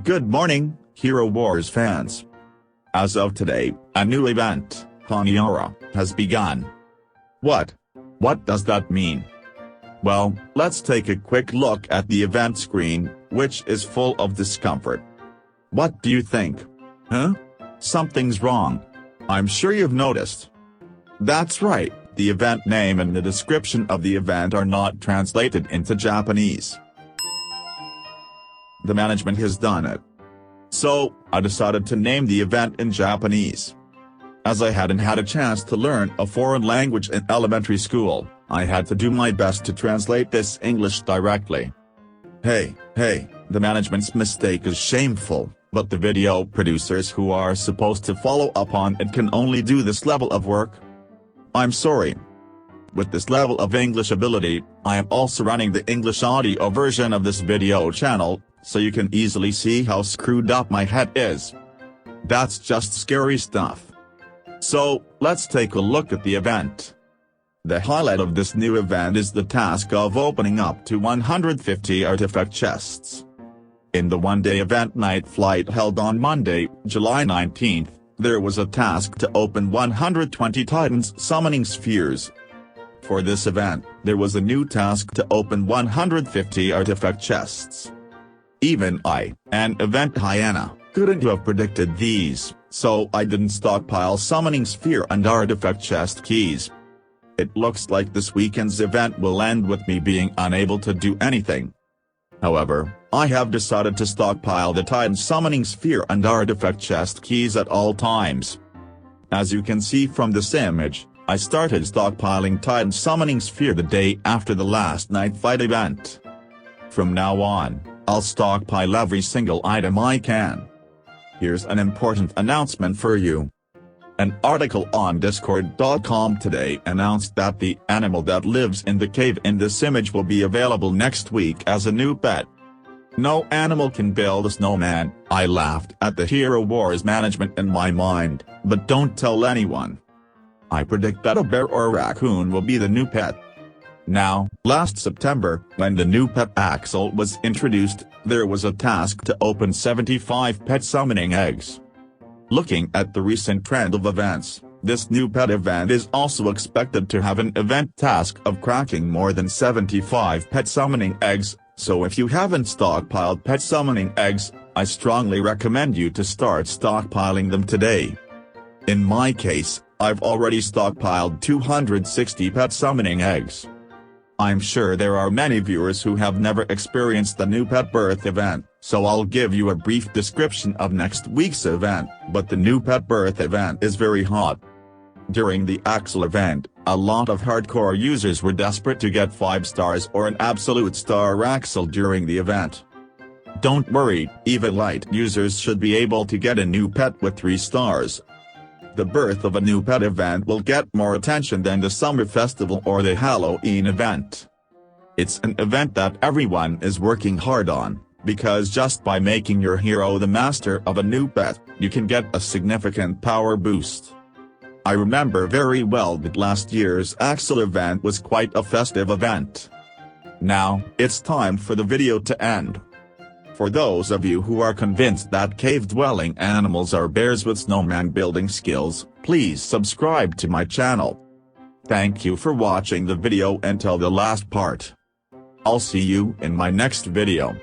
Good morning, Hero Wars fans. As of today, a new event, Honiara, has begun. What? What does that mean? Well, let's take a quick look at the event screen, which is full of discomfort. What do you think? Huh? Something's wrong. I'm sure you've noticed. That's right, the event name and the description of the event are not translated into Japanese. The management has done it. So, I decided to name the event in Japanese. As I hadn't had a chance to learn a foreign language in elementary school, I had to do my best to translate this English directly. Hey, the management's mistake is shameful, but the video producers who are supposed to follow up on it can only do this level of work. I'm sorry. With this level of English ability, I am also running the English audio version of this video channel, so you can easily see how screwed up my head is. That's just scary stuff. So, let's take a look at the event. The highlight of this new event is the task of opening up to 150 artifact chests. In the one-day event night flight held on Monday, July 19th, there was a task to open 120 Titans summoning spheres. For this event, there was a new task to open 150 artifact chests. Even I, an event hyena, couldn't have predicted these, so I didn't stockpile summoning sphere and artifact chest keys. It looks like this weekend's event will end with me being unable to do anything. However, I have decided to stockpile the Titan summoning sphere and artifact chest keys at all times. As you can see from this image, I started stockpiling Titan summoning sphere the day after the last night fight event. From now on, I'll stockpile every single item I can. Here's an important announcement for you. An article on Discord.com today announced that the animal that lives in the cave in this image will be available next week as a new pet. No animal can build a snowman. I laughed at the Hero Wars management in my mind, but don't tell anyone. I predict that a bear or raccoon will be the new pet. Now, last September, when the new pet Axel was introduced, there was a task to open 75 pet summoning eggs. Looking at the recent trend of events, this new pet event is also expected to have an event task of cracking more than 75 pet summoning eggs, so if you haven't stockpiled pet summoning eggs, I strongly recommend you to start stockpiling them today. In my case, I've already stockpiled 260 pet summoning eggs. I'm sure there are many viewers who have never experienced the new pet birth event, so I'll give you a brief description of next week's event, but the new pet birth event is very hot. During the Axel event, a lot of hardcore users were desperate to get 5 stars or an absolute star Axel during the event. Don't worry, even light users should be able to get a new pet with 3 stars. The birth of a new pet event will get more attention than the summer festival or the Halloween event. It's an event that everyone is working hard on, because just by making your hero the master of a new pet, you can get a significant power boost. I remember very well that last year's Axel event was quite a festive event. Now, it's time for the video to end. For those of you who are convinced that cave-dwelling animals are bears with snowman building skills, please subscribe to my channel. Thank you for watching the video until the last part. I'll see you in my next video.